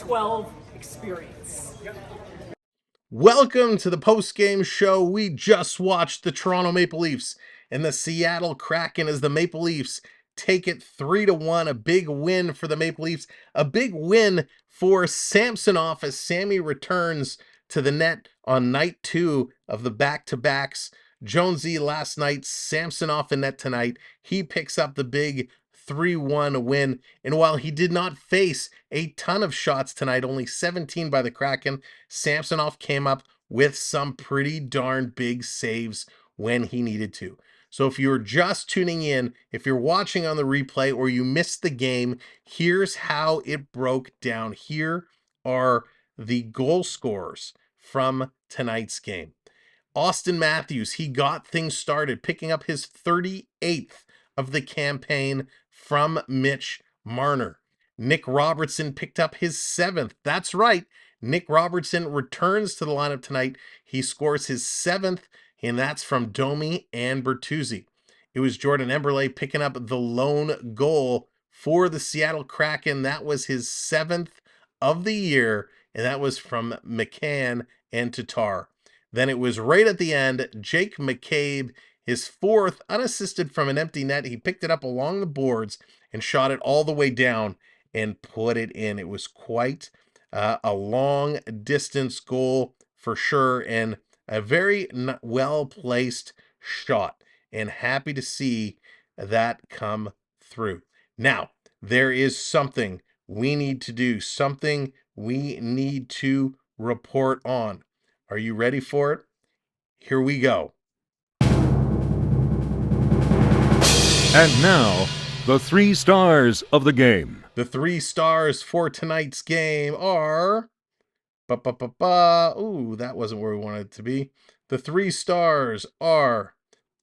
12 experience. Welcome to the postgame show. We just watched the Toronto Maple Leafs and the Seattle Kraken as the Maple Leafs take it 3-1. A big win for the Maple Leafs. A big win for Samsonov as Sammy returns to the net on night 2 of the back-to-backs. Jonesy last night, Samsonov in net tonight. He picks up the big 3-1 win. And while he did not face a ton of shots tonight, only 17 by the Kraken, Samsonov came up with some pretty darn big saves when he needed to. So if you're just tuning in, if you're watching on the replay or you missed the game, here's how it broke down. Here are the goal scorers from tonight's game. Austin Matthews, he got things started, picking up his 38th of the campaign from Mitch Marner. Nick Robertson picked up his 7th. That's right. Nick Robertson returns to the lineup tonight. He scores his 7th, and that's from Domi and Bertuzzi. It was Jordan Eberle picking up the lone goal for the Seattle Kraken. That was his 7th of the year, and that was from McCann and Tatar. Then it was right at the end, Jake McCabe, his 4th, unassisted from an empty net. He picked it up along the boards and shot it all the way down and put it in. It was quite a long distance goal for sure, and a very well-placed shot, and happy to see that come through. Now, there is something we need to do, something we need to report on. Are you ready for it? Here we go. And now, the 3 stars of the game. The 3 stars for tonight's game are... Ooh, that wasn't where we wanted it to be. The 3 stars are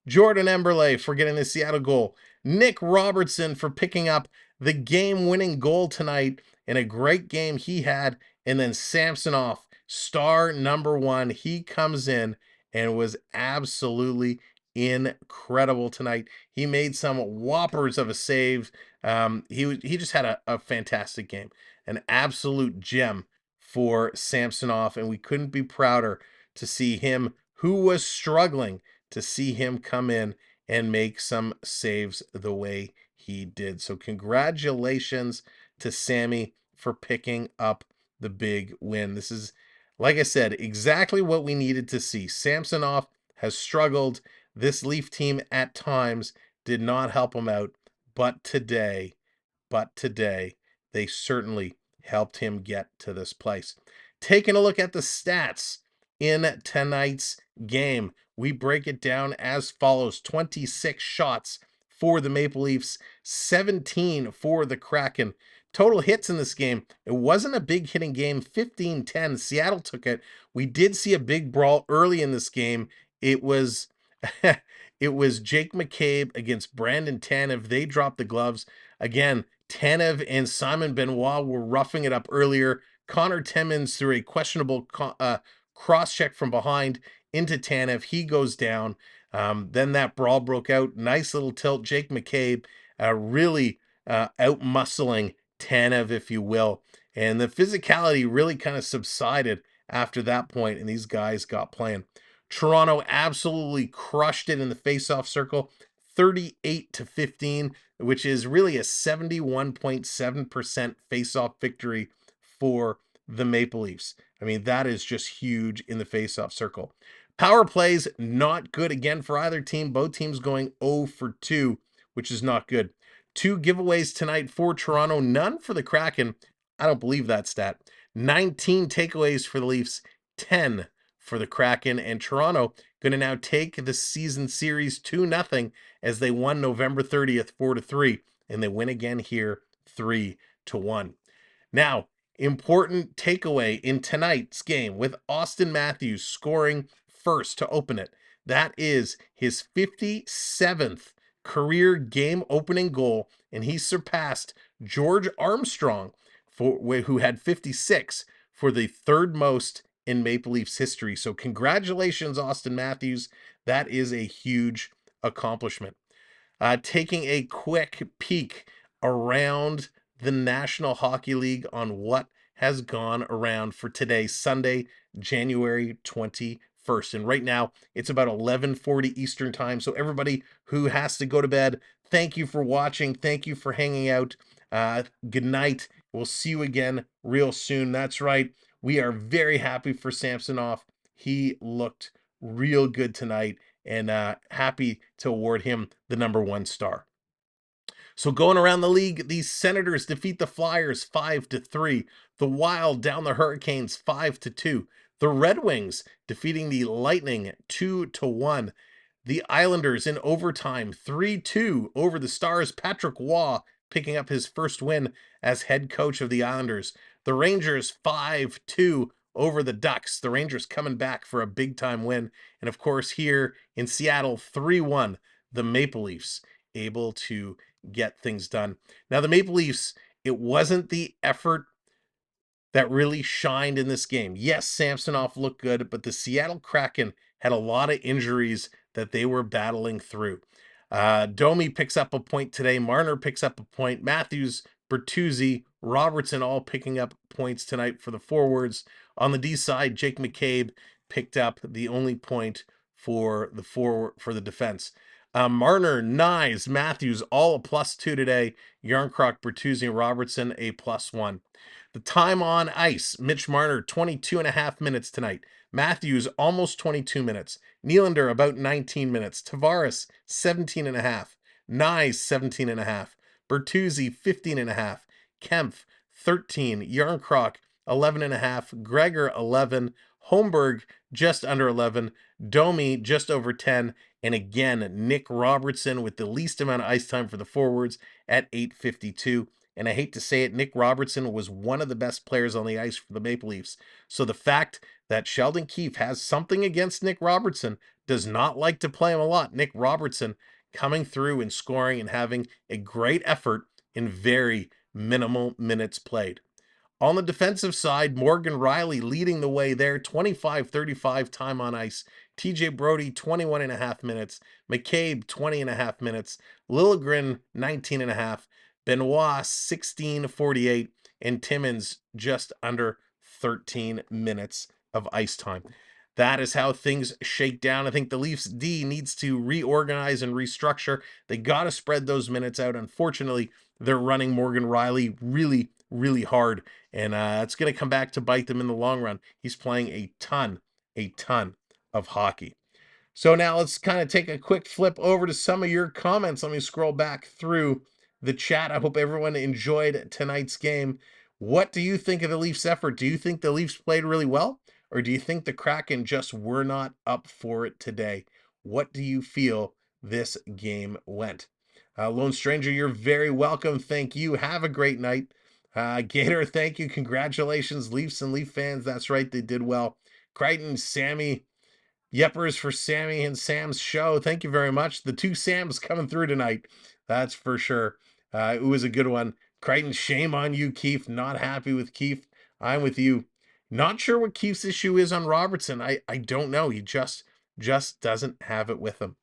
Jordan Eberle for getting the Seattle goal, Nick Robertson for picking up the game-winning goal tonight, and a great game he had, and then Samsonov, star number 1. He comes in and was absolutely incredible tonight. He made some whoppers of a save. He just had a fantastic game, an absolute gem for Samsonov, and we couldn't be prouder to see him, who was struggling, to see him come in and make some saves the way he did. So congratulations to Sammy for picking up the big win. This is, like I said, exactly what we needed to see. Samsonov has struggled. This Leaf team at times did not help him out, but today, they certainly helped him get to this place. Taking a look at the stats in tonight's game, we break it down as follows: 26 shots for the Maple Leafs, 17 for the Kraken. Total hits in this game, it wasn't a big hitting game, 15-10. Seattle took it. We did see a big brawl early in this game. It was it was Jake McCabe against Brandon Tanev. They dropped the gloves. Again, Tanev and Simon Benoit were roughing it up earlier. Connor Timmins threw a questionable cross-check from behind into Tanev. He goes down. Then that brawl broke out. Nice little tilt. Jake McCabe really out-muscling Tanev, if you will. And the physicality really kind of subsided after that point, and these guys got playing. Toronto absolutely crushed it in the face-off circle, 38-15, which is really a 71.7% face-off victory for the Maple Leafs. I mean, that is just huge in the face-off circle. Power plays, not good again for either team. Both teams going 0 for 2, which is not good. 2 giveaways tonight for Toronto, none for the Kraken. I don't believe that stat. 19 takeaways for the Leafs, 10 for the Kraken, and Toronto going to now take the season series 2-0 as they won November 30th 4-3, and they win again here 3-1. Now, important takeaway in tonight's game with Austin Matthews scoring first to open it. That is his 57th career game opening goal, and he surpassed George Armstrong, who had 56, for the 3rd most in Maple Leafs history. So congratulations, Austin Matthews. That is a huge accomplishment. Taking a quick peek around the National Hockey League on what has gone around for today, Sunday, January 21st. And right now, it's about 11:40 Eastern time. So everybody who has to go to bed, thank you for watching. Thank you for hanging out. Good night. We'll see you again real soon. That's right. We are very happy for Samsonov. He looked real good tonight, and happy to award him the #1 star. So going around the league, the Senators defeat the Flyers 5-3. The Wild down the Hurricanes 5-2. The Red Wings defeating the Lightning 2-1. The Islanders in overtime 3-2 over the Stars. Patrick Waugh picking up his first win as head coach of the Islanders. The Rangers 5-2 over the Ducks. The Rangers coming back for a big time win. And of course here in Seattle 3-1, the Maple Leafs able to get things done. Now the Maple Leafs, it wasn't the effort that really shined in this game. Yes, Samsonov looked good, but the Seattle Kraken had a lot of injuries that they were battling through. Domi picks up a point today. Marner picks up a point. Matthews, Bertuzzi, Robertson all picking up points tonight for the forwards. On the D side, Jake McCabe picked up the only point for the defense. Marner, Nyes, Matthews, all a +2 today. Yarncroc, Bertuzzi, and Robertson, a +1. The time on ice, Mitch Marner, 22.5 minutes tonight. Matthews, almost 22 minutes. Nylander, about 19 minutes. Tavares, 17.5. Nyes, 17.5. Bertuzzi, 15.5. Kempf, 13. Yarncroc, 11.5. Gregor, 11. Holmberg, just under 11. Domi, just over 10. And again, Nick Robertson with the least amount of ice time for the forwards at 8:52. And I hate to say it, Nick Robertson was one of the best players on the ice for the Maple Leafs. So the fact that Sheldon Keefe has something against Nick Robertson, does not like to play him a lot. Nick Robertson coming through and scoring and having a great effort in very minimal minutes played. On the defensive side, Morgan Riley leading the way there, 25-35 time on ice. TJ Brody, 21.5 minutes. McCabe, 20.5 minutes. Liljegren, 19.5. Benoit, 16:48. And Timmins, just under 13 minutes of ice time. That is how things shake down. I think the Leafs D needs to reorganize and restructure. They got to spread those minutes out. Unfortunately, they're running Morgan Riley really, really hard. And it's going to come back to bite them in the long run. He's playing a ton of hockey. So now let's kind of take a quick flip over to some of your comments. Let me scroll back through the chat. I hope everyone enjoyed tonight's game. What do you think of the Leafs' effort? Do you think the Leafs played really well? Or do you think the Kraken just were not up for it today? What do you feel this game went? Lone Stranger, you're very welcome. Thank you. Have a great night. Gator, thank you. Congratulations, Leafs and Leaf fans. That's right, they did well. Crichton, Sammy, Yeppers for Sammy and Sam's show. Thank you very much. The two Sams coming through tonight. That's for sure. It was a good one. Crichton, shame on you, Keefe. Not happy with Keefe. I'm with you. Not sure what Keefe's issue is on Robertson. I don't know. He just doesn't have it with him.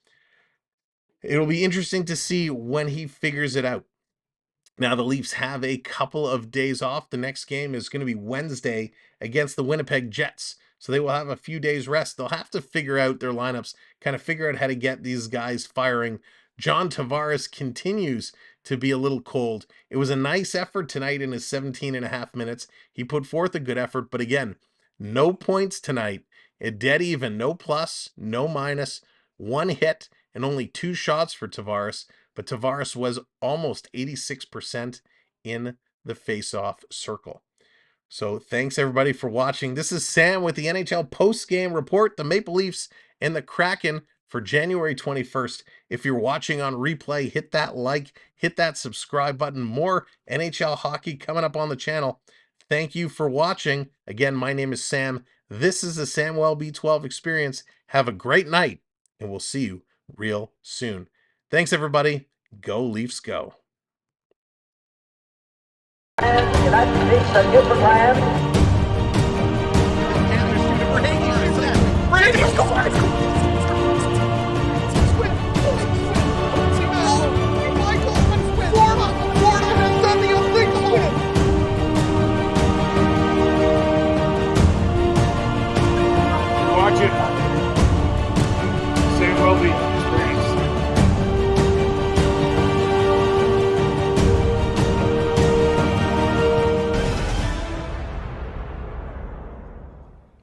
It'll be interesting to see when he figures it out. Now, the Leafs have a couple of days off. The next game is going to be Wednesday against the Winnipeg Jets. So they will have a few days rest. They'll have to figure out their lineups, kind of figure out how to get these guys firing. John Tavares continues to be a little cold. It was a nice effort tonight in his 17.5 minutes. He put forth a good effort, but again, no points tonight. A dead even, no plus, no minus, one hit, and only 2 shots for Tavares. But Tavares was almost 86% in the face-off circle. So thanks everybody for watching. This is Sam with the NHL post-game report, the Maple Leafs and the Kraken for January 21st. If you're watching on replay, hit that like, hit that subscribe button. More NHL hockey coming up on the channel. Thank you for watching. Again, my name is Sam. This is the Samwelb B12 Experience. Have a great night, and we'll see you real soon. Thanks everybody. Go Leafs go. United States of Newfoundland. Brady, let's go, let's go. Florida has done the unthinkable.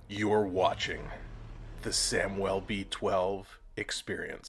You're watching the Samwelb B12 experience.